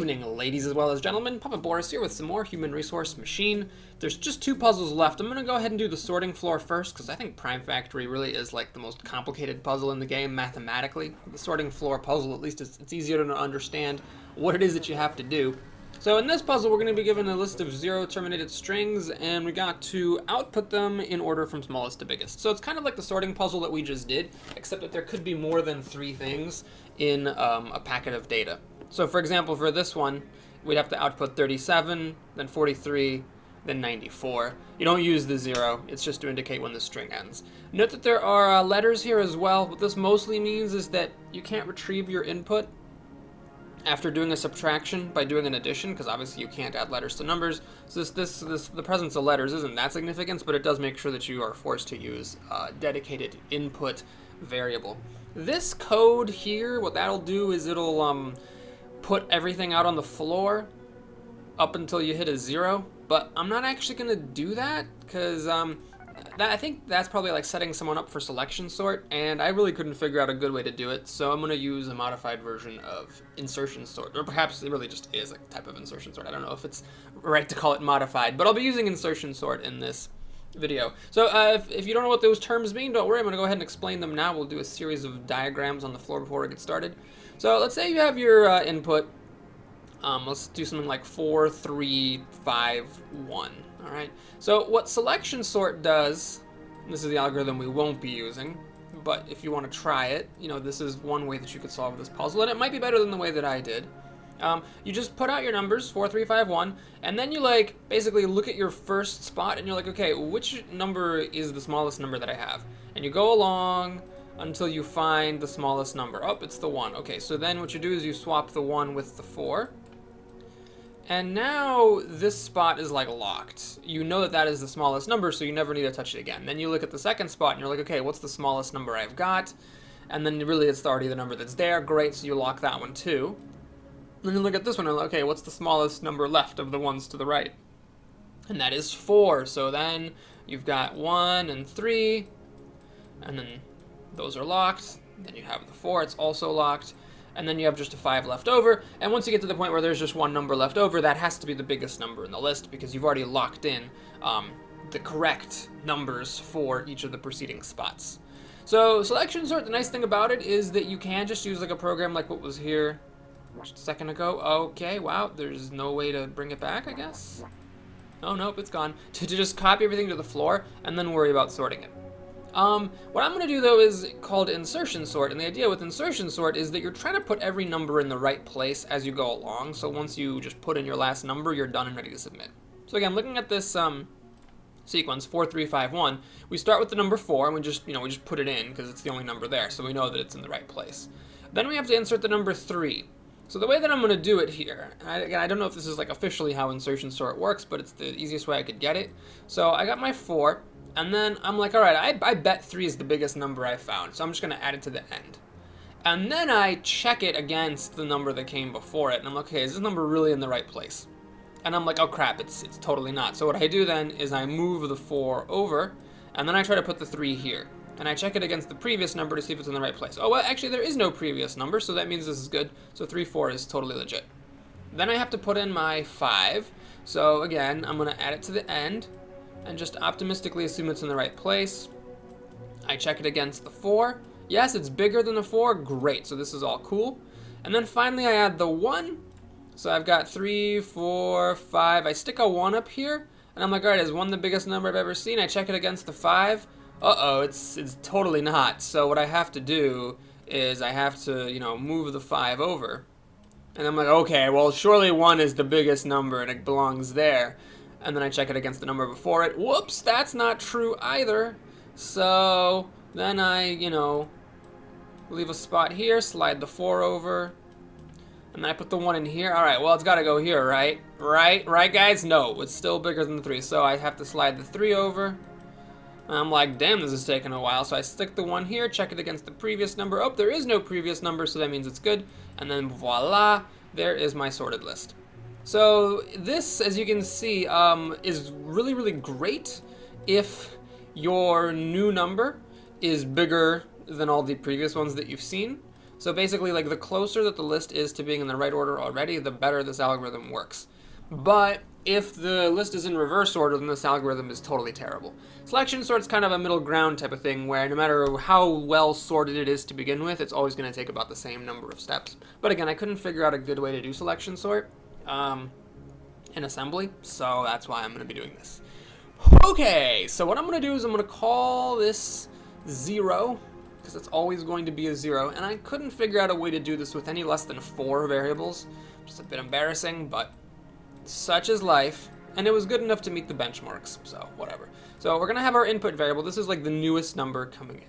evening, ladies as well as gentlemen. Papa Boris here with some more Human Resource Machine. There's just 2 puzzles left. I'm going to go ahead and do the sorting floor first, because I think Prime Factory really is like the most complicated puzzle in the game mathematically. The sorting floor puzzle, at least it's easier to understand what it is that you have to do. So in this puzzle, we're going to be given a list of 0 terminated strings, and we got to output them in order from smallest to biggest. So it's kind of like the sorting puzzle that we just did, except that there could be more than 3 things in a packet of data. So for example, for this one, we'd have to output 37, then 43, then 94. You don't use the 0, it's just to indicate when the string ends. Note that there are letters here as well. What this mostly means is that you can't retrieve your input after doing a subtraction by doing an addition, because obviously you can't add letters to numbers. So the presence of letters isn't that significant, but it does make sure that you are forced to use a dedicated input variable. This code here, what that'll do is it'll put everything out on the floor up until you hit a 0, but I'm not actually going to do that because I think that's probably like setting someone up for selection sort, and I really couldn't figure out a good way to do it, so I'm going to use a modified version of insertion sort, or perhaps it really just is a type of insertion sort. I don't know if it's right to call it modified, but I'll be using insertion sort in this video. So if you don't know what those terms mean, don't worry, I'm going to go ahead and explain them now. We'll do a series of diagrams on the floor before we get started. So let's say you have your input. Let's do something like 4, 3, 5, 1. All right. So what selection sort does, this is the algorithm we won't be using, but if you want to try it, you know, this is one way that you could solve this puzzle, and it might be better than the way that I did. You just put out your numbers, 4, 3, 5, 1, and then you like basically look at your first spot and you're like, okay, which number is the smallest number that I have? And you go along until you find the smallest number. Oh, it's the 1. Okay, so then what you do is you swap the 1 with the 4. And now this spot is like locked. You know that that is the smallest number, so you never need to touch it again. Then you look at the second spot and you're like, okay, what's the smallest number I've got? And then really it's already the number that's there. Great, so you lock that one too. Then you look at this one and like, okay, what's the smallest number left of the ones to the right? And that is 4. So then you've got 1 and 3, and then those are locked. Then you have the 4, it's also locked. And then you have just a 5 left over. And once you get to the point where there's just 1 number left over, that has to be the biggest number in the list because you've already locked in the correct numbers for each of the preceding spots. So selection sort, the nice thing about it is that you can just use like a program like what was here just a second ago. Okay, wow, there's no way to bring it back, I guess. Oh, nope, it's gone. To just copy everything to the floor and then worry about sorting it. What I'm going to do though is called insertion sort, and the idea with insertion sort is that you're trying to put every number in the right place as you go along, so once you just put in your last number, you're done and ready to submit. So again, looking at this sequence, 4, 3, 5, 1, we start with the number 4, and we just put it in because it's the only number there, so we know that it's in the right place. Then we have to insert the number 3. So the way that I'm going to do it here, and again, I don't know if this is like officially how insertion sort works, but it's the easiest way I could get it. So I got my 4. And then I'm like, all right, I bet 3 is the biggest number I found, so I'm just going to add it to the end. And then I check it against the number that came before it, and I'm like, okay, is this number really in the right place? And I'm like, oh crap, it's totally not. So what I do then is I move the 4 over, and then I try to put the 3 here. And I check it against the previous number to see if it's in the right place. Oh, well, actually, there is no previous number, so that means this is good. So 3, 4 is totally legit. Then I have to put in my 5. So again, I'm going to add it to the end and just optimistically assume it's in the right place. I check it against the 4. Yes, it's bigger than the 4. Great, so this is all cool. And then finally I add the 1. So I've got 3, 4, 5. I stick a 1 up here, and I'm like, all right, is 1 the biggest number I've ever seen? I check it against the 5. Uh-oh, it's totally not. So what I have to do is I have to, move the 5 over. And I'm like, okay, well, surely 1 is the biggest number, and it belongs there. And then I check it against the number before it. Whoops, that's not true either. So then I, leave a spot here, slide the 4 over, and then I put the 1 in here. All right, well, it's got to go here, right? Right, guys? No, it's still bigger than the 3. So I have to slide the 3 over. And I'm like, damn, this is taking a while. So I stick the 1 here, check it against the previous number. Oh, there is no previous number, so that means it's good. And then voila, there is my sorted list. So this, as you can see, is really, really great if your new number is bigger than all the previous ones that you've seen. So basically, like, the closer that the list is to being in the right order already, the better this algorithm works. But if the list is in reverse order, then this algorithm is totally terrible. Selection sort's kind of a middle ground type of thing, where no matter how well sorted it is to begin with, it's always going to take about the same number of steps. But again, I couldn't figure out a good way to do selection sort in assembly, so that's why I'm going to be doing this. Okay, so what I'm going to do is I'm going to call this 0, because it's always going to be a 0, and I couldn't figure out a way to do this with any less than 4 variables. Just a bit embarrassing, but such is life, and it was good enough to meet the benchmarks, so whatever. So we're going to have our input variable. This is like the newest number coming in.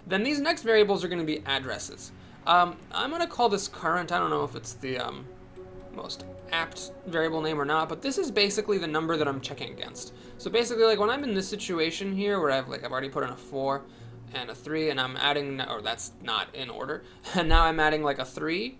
Then these next variables are going to be addresses. I'm going to call this current. I don't know if it's the most apt variable name or not, but this is basically the number that I'm checking against. So basically, like, when I'm in this situation here where I've already put in a 4 and a 3, and I'm adding, or that's not in order, and now I'm adding like a 3,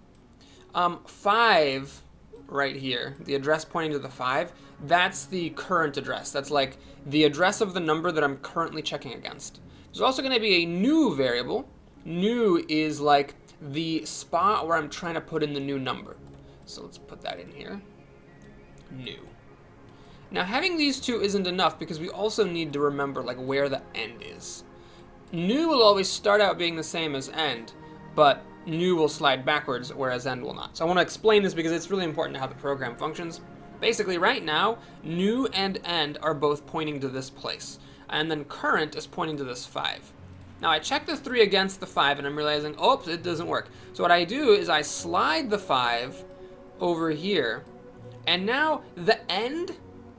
5 right here, the address pointing to the 5, that's the current address. That's like the address of the number that I'm currently checking against. There's also going to be a new variable. New is like the spot where I'm trying to put in the new number. So let's put that in here. New. Now having these two isn't enough because we also need to remember like where the end is. New will always start out being the same as end, but new will slide backwards, whereas end will not. So I want to explain this because it's really important to how the program functions. Basically, right now, new and end are both pointing to this place, and then current is pointing to this 5. Now I check the 3 against the 5, and I'm realizing, oops, it doesn't work. So what I do is I slide the 5 over here, and now the end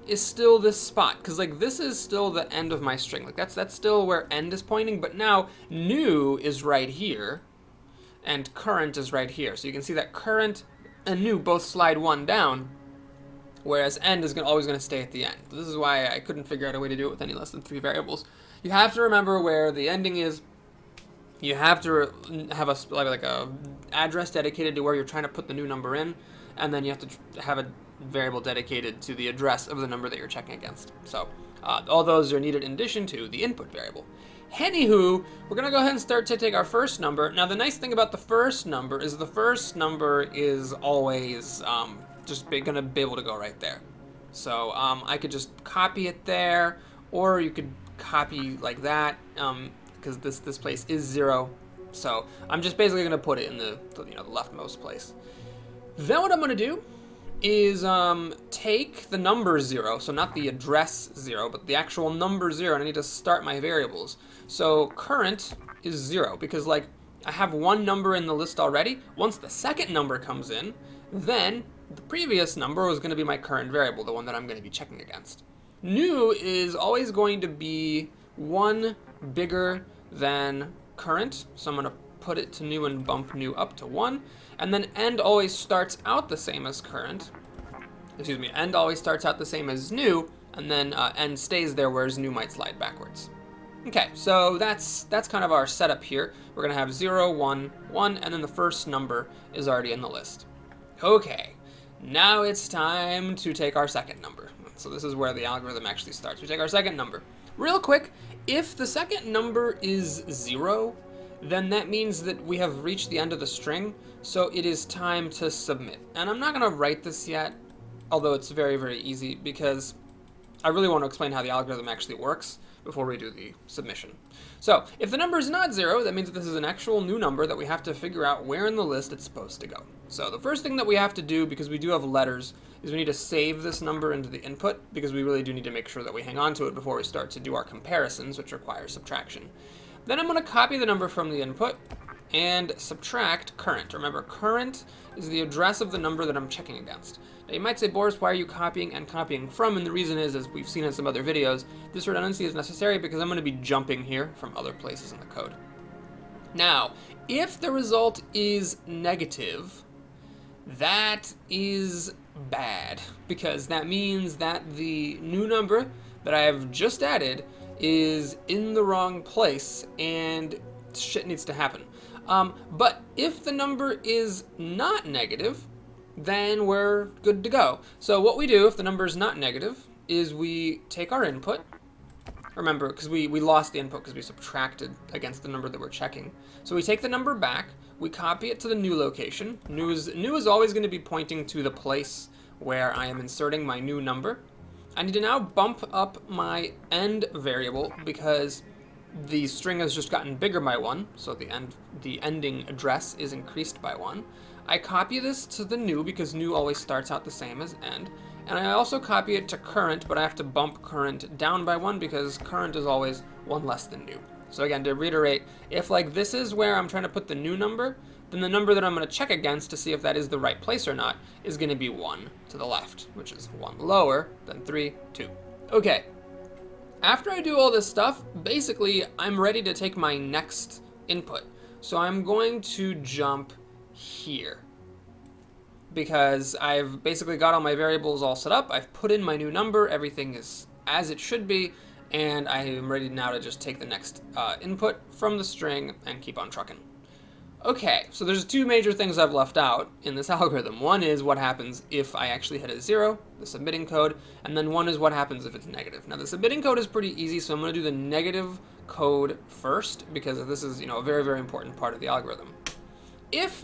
is still this spot, because like this is still the end of my string. Like that's still where end is pointing, but now new is right here, and current is right here. So you can see that current and new both slide 1 down, whereas end is always going to stay at the end. This is why I couldn't figure out a way to do it with any less than 3 variables. You have to remember where the ending is. You have to have like a address dedicated to where you're trying to put the new number in, and then you have to have a variable dedicated to the address of the number that you're checking against. So all those are needed in addition to the input variable. Anywho, we're going to go ahead and start to take our first number. Now the nice thing about the first number is always just going to be able to go right there. So I could just copy it there, or you could copy like that, because this place is 0. So I'm just basically going to put it in the leftmost place. Then what I'm going to do is take the number 0, so not the address 0, but the actual number 0, and I need to start my variables. So current is 0, because like I have one number in the list already. Once the second number comes in, then the previous number was going to be my current variable, the one that I'm going to be checking against. New is always going to be 1 bigger than current, so I'm going to put it to new and bump new up to 1. And then end always starts out the same as current. Excuse me, end always starts out the same as new, and then end stays there, whereas new might slide backwards. Okay, so that's kind of our setup here. We're going to have 0, 1, 1, and then the first number is already in the list. Okay, now it's time to take our second number. So this is where the algorithm actually starts. We take our second number. Real quick, if the second number is 0, then that means that we have reached the end of the string, so it is time to submit. And I'm not going to write this yet, although it's very, very easy, because I really want to explain how the algorithm actually works before we do the submission. So if the number is not 0, that means that this is an actual new number that we have to figure out where in the list it's supposed to go. So the first thing that we have to do, because we do have letters, is we need to save this number into the input, because we really do need to make sure that we hang on to it before we start to do our comparisons, which require subtraction. Then I'm going to copy the number from the input and subtract current. Remember, current is the address of the number that I'm checking against. Now you might say, Boris, why are you copying and copying from? And the reason is, as we've seen in some other videos, this redundancy is necessary because I'm going to be jumping here from other places in the code. Now, if the result is negative, that is bad, because that means that the new number that I have just added is in the wrong place and shit needs to happen. But if the number is not negative, then we're good to go. So what we do if the number is not negative is we take our input, Remember, because we lost the input because we subtracted against the number that we're checking. So we take the number back, we copy it to the new location. New is always going to be pointing to the place where I am inserting my new number. I need to now bump up my end variable because the string has just gotten bigger by 1, so the ending address is increased by 1. I copy this to the new because new always starts out the same as end. And I also copy it to current, but I have to bump current down by 1 because current is always 1 less than new. So again, to reiterate, if like this is where I'm trying to put the new number, then the number that I'm going to check against to see if that is the right place or not is going to be 1 to the left, which is 1 lower than 3, 2. Okay. After I do all this stuff, basically I'm ready to take my next input. So I'm going to jump here, because I've basically got all my variables all set up, I've put in my new number, everything is as it should be, and I am ready now to just take the next input from the string and keep on trucking. Okay, so there's two major things I've left out in this algorithm. One is what happens if I actually hit a 0, the submitting code, and then one is what happens if it's negative. Now the submitting code is pretty easy, so I'm going to do the negative code first, because this is, a very, very important part of the algorithm. If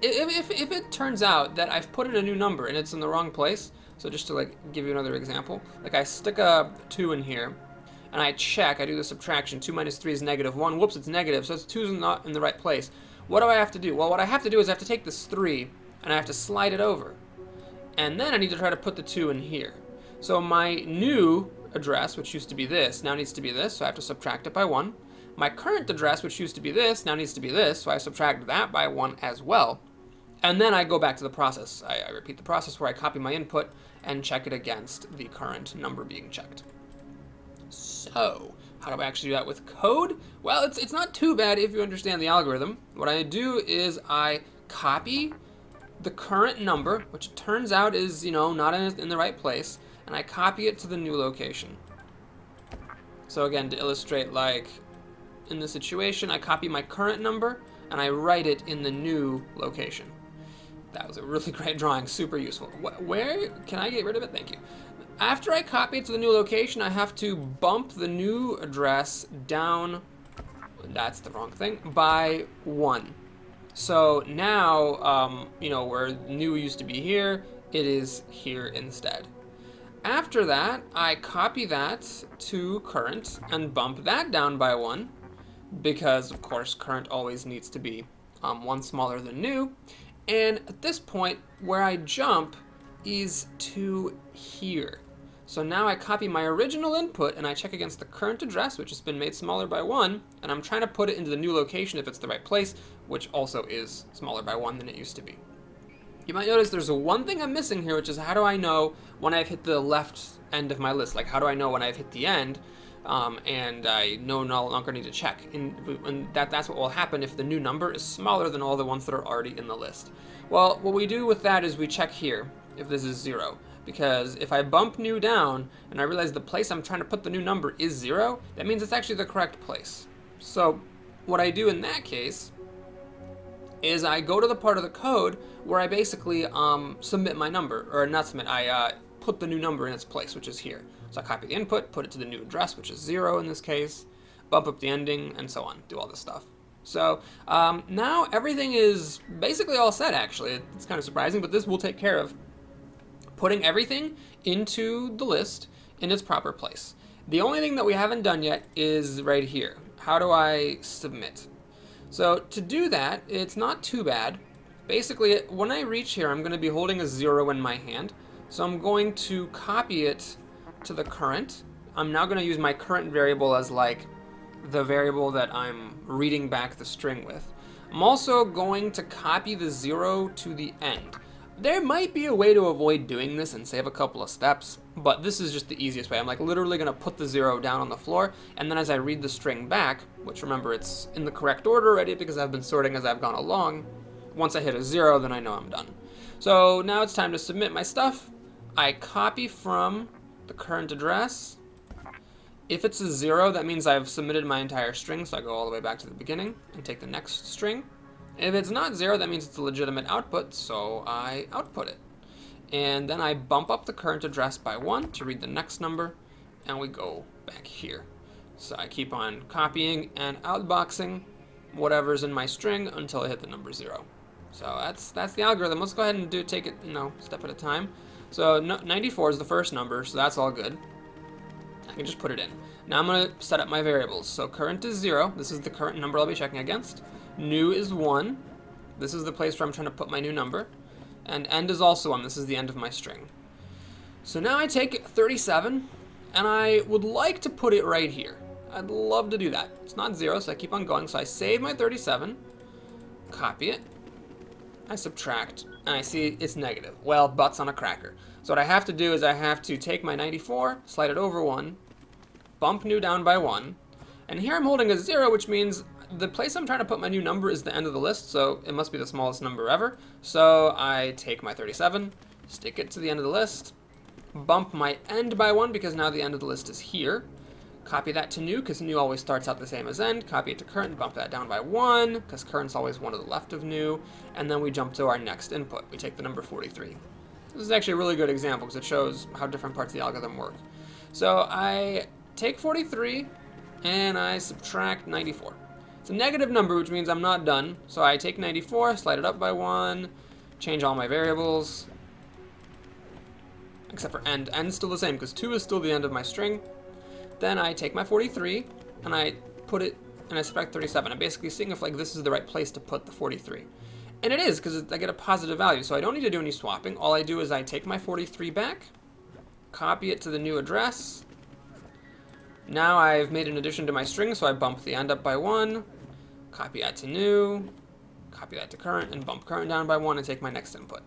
it turns out that I've put in a new number and it's in the wrong place, so just to give you another example, I stick a 2 in here, and I check, I do the subtraction, 2 minus 3 is negative 1, whoops, it's negative, so it's 2's not in the right place. What do I have to do? Well, what I have to do is I have to take this 3, and I have to slide it over. And then I need to try to put the 2 in here. So my new address, which used to be this, now needs to be this, so I have to subtract it by 1. My current address, which used to be this, now needs to be this, so I subtract that by 1 as well. And then I go back to the process. I repeat the process where I copy my input and check it against the current number being checked. So, how do I actually do that with code? Well, it's not too bad if you understand the algorithm. What I do is I copy the current number, which it turns out is, not in the right place, and I copy it to the new location. So again, to illustrate, in this situation, I copy my current number, and I write it in the new location. That was a really great drawing, super useful. Where can I get rid of it? Thank you. After I copy it to the new location, I have to bump the new address down, that's the wrong thing, by 1. So now, where new used to be here, it is here instead. After that, I copy that to current and bump that down by 1, because of course current always needs to be 1 smaller than new. And at this point, where I jump is to here. So now I copy my original input and I check against the current address, which has been made smaller by 1, and I'm trying to put it into the new location if it's the right place, which also is smaller by 1 than it used to be. You might notice there's one thing I'm missing here, which is how do I know when I've hit the left end of my list? How do I know when I've hit the end? And I no longer need to check. And that's what will happen if the new number is smaller than all the ones that are already in the list. Well, what we do with that is we check here if this is 0. Because if I bump new down and I realize the place I'm trying to put the new number is 0, that means it's actually the correct place. So what I do in that case is I go to the part of the code where I basically submit my number, or not submit, I put the new number in its place, which is here. So I copy the input, put it to the new address, which is 0 in this case, bump up the ending, and so on, do all this stuff. So now everything is basically all set, actually. It's kind of surprising, but this will take care of putting everything into the list in its proper place. The only thing that we haven't done yet is right here. How do I submit? So to do that, it's not too bad. Basically, when I reach here, I'm going to be holding a 0 in my hand. So I'm going to copy it to the current. I'm now going to use my current variable as the variable that I'm reading back the string with. I'm also going to copy the 0 to the end. There might be a way to avoid doing this and save a couple of steps, but this is just the easiest way. I'm literally going to put the 0 down on the floor, and then as I read the string back, which remember it's in the correct order already because I've been sorting as I've gone along, once I hit a 0, then I know I'm done. So now it's time to submit my stuff. I copy from the current address. If it's a 0, that means I've submitted my entire string, so I go all the way back to the beginning and take the next string. If it's not 0, that means it's a legitimate output, so I output it. And then I bump up the current address by 1 to read the next number, and we go back here. So I keep on copying and outboxing whatever's in my string until I hit the number 0. So that's the algorithm. Let's go ahead and take it, step at a time. So 94 is the first number, so that's all good. I can just put it in. Now I'm going to set up my variables. So current is 0. This is the current number I'll be checking against. New is 1. This is the place where I'm trying to put my new number. And end is also 1. This is the end of my string. So now I take 37, and I would like to put it right here. I'd love to do that. It's not 0, so I keep on going. So I save my 37, copy it, I subtract, and I see it's negative. Well, butts on a cracker. So what I have to do is I have to take my 94, slide it over 1, bump new down by 1, and here I'm holding a 0, which means the place I'm trying to put my new number is the end of the list, so it must be the smallest number ever. So I take my 37, stick it to the end of the list, bump my end by 1 because now the end of the list is here. Copy that to new because new always starts out the same as end. Copy it to current, bump that down by 1 because current's always 1 to the left of new. And then we jump to our next input. We take the number 43. This is actually a really good example because it shows how different parts of the algorithm work. So I take 43 and I subtract 94. It's a negative number, which means I'm not done. So I take 94, slide it up by 1, change all my variables, except for end. End's still the same because 2 is still the end of my string. Then I take my 43 and I put it and I subtract 37. I'm basically seeing if this is the right place to put the 43. And it is because I get a positive value, so I don't need to do any swapping. All I do is I take my 43 back, copy it to the new address. Now I've made an addition to my string, so I bump the end up by 1, copy that to new, copy that to current, and bump current down by 1 and take my next input.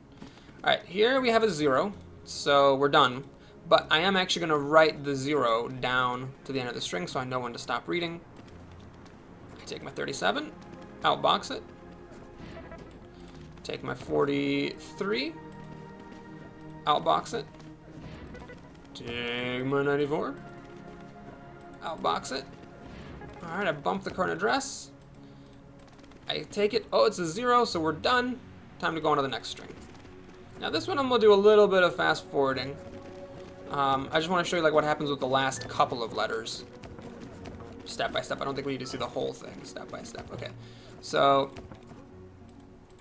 Alright, here we have a 0, so we're done. But I am actually going to write the 0 down to the end of the string so I know when to stop reading. I take my 37, outbox it. Take my 43, outbox it. Take my 94, outbox it. Alright, I bump the current address. I take it. Oh, it's a 0, so we're done. Time to go on to the next string. Now this one I'm going to do a little bit of fast forwarding. I just want to show you what happens with the last couple of letters. Step by step. I don't think we need to see the whole thing. Step by step. Okay. So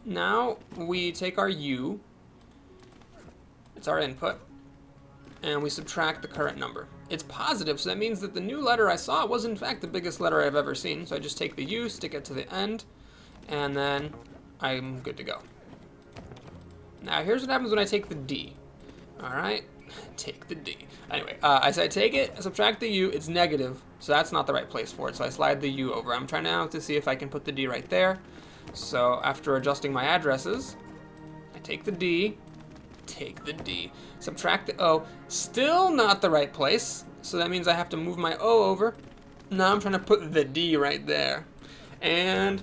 now we take our U. It's our input. And we subtract the current number. It's positive, so that means that the new letter I saw was in fact the biggest letter I've ever seen. So I just take the U, stick it to the end, and then I'm good to go. Now here's what happens when I take the D. Alright. Take the D. Anyway, I take it, I subtract the U, it's negative, so that's not the right place for it, so I slide the U over. I'm trying now to see if I can put the D right there. So after adjusting my addresses, I take the D, subtract the O, still not the right place, so that means I have to move my O over. Now I'm trying to put the D right there. And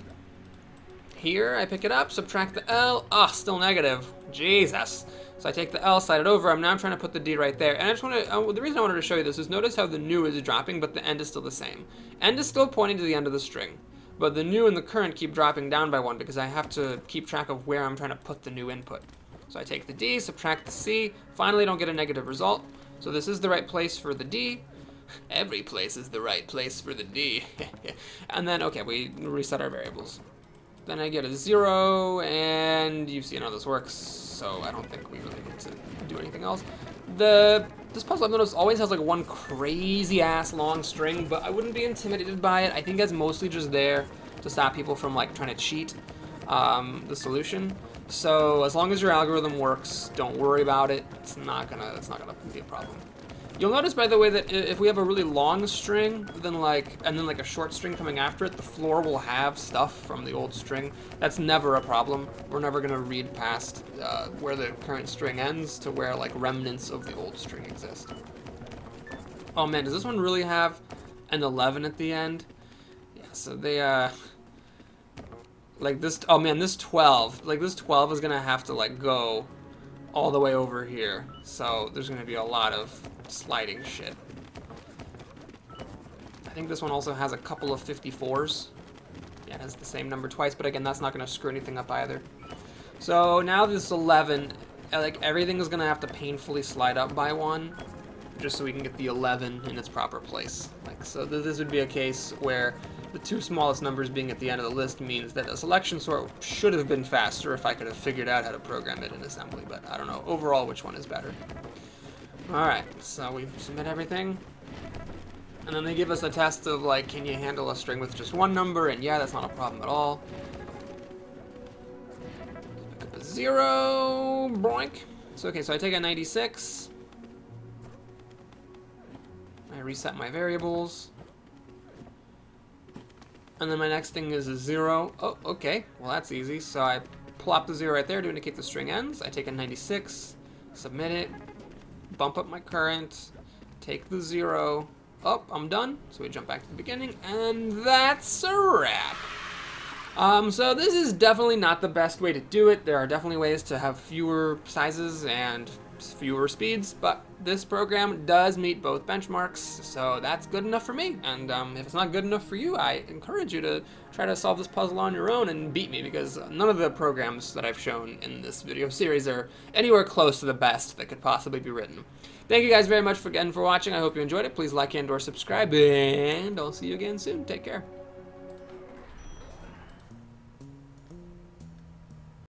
here I pick it up, subtract the L, still negative. Jesus. So I take the L, slide it over. I'm now trying to put the D right there. And I just want to, the reason I wanted to show you this is notice how the new is dropping, but the end is still the same. End is still pointing to the end of the string. But the new and the current keep dropping down by 1 because I have to keep track of where I'm trying to put the new input. So I take the D, subtract the C. Finally, don't get a negative result. So this is the right place for the D. Every place is the right place for the D. And then, okay, we reset our variables. Then I get a 0, and you've seen how this works, so I don't think we really need to do anything else. This puzzle I've noticed always has one crazy ass long string, but I wouldn't be intimidated by it. I think it's mostly just there to stop people from trying to cheat the solution. So as long as your algorithm works, don't worry about it. It's not gonna be a problem. You'll notice, by the way, that if we have a really long string, then and then a short string coming after it, the floor will have stuff from the old string. That's never a problem. We're never gonna read past where the current string ends to where remnants of the old string exist. Oh man, does this one really have an 11 at the end? Yeah, so they this. Oh man, this 12. This 12 is gonna have to go all the way over here. So there's gonna be a lot of sliding shit. I think this one also has a couple of 54s. Yeah, it has the same number twice, but again, that's not going to screw anything up either. So now this 11, everything is going to have to painfully slide up by 1. just so we can get the 11 in its proper place. Like, so this would be a case where the two smallest numbers being at the end of the list means that a selection sort should have been faster if I could have figured out how to program it in assembly, but I don't know overall which one is better. Alright, so we submit everything, and then they give us a test of, like, can you handle a string with just one number, and yeah, that's not a problem at all. Pick up a 0, boink. So, okay, so I take a 96. I reset my variables. And then my next thing is a 0. Oh, okay, well that's easy. So I plop the 0 right there to indicate the string ends. I take a 96, submit it, bump up my current, take the 0. Oh, I'm done. So we jump back to the beginning, and that's a wrap. So this is definitely not the best way to do it. There are definitely ways to have fewer sizes and fewer speeds, but this program does meet both benchmarks, so that's good enough for me. And if it's not good enough for you, I encourage you to try to solve this puzzle on your own and beat me, because none of the programs that I've shown in this video series are anywhere close to the best that could possibly be written. Thank you guys very much again for watching. I hope you enjoyed it. Please like and or subscribe, and I'll see you again soon. Take care.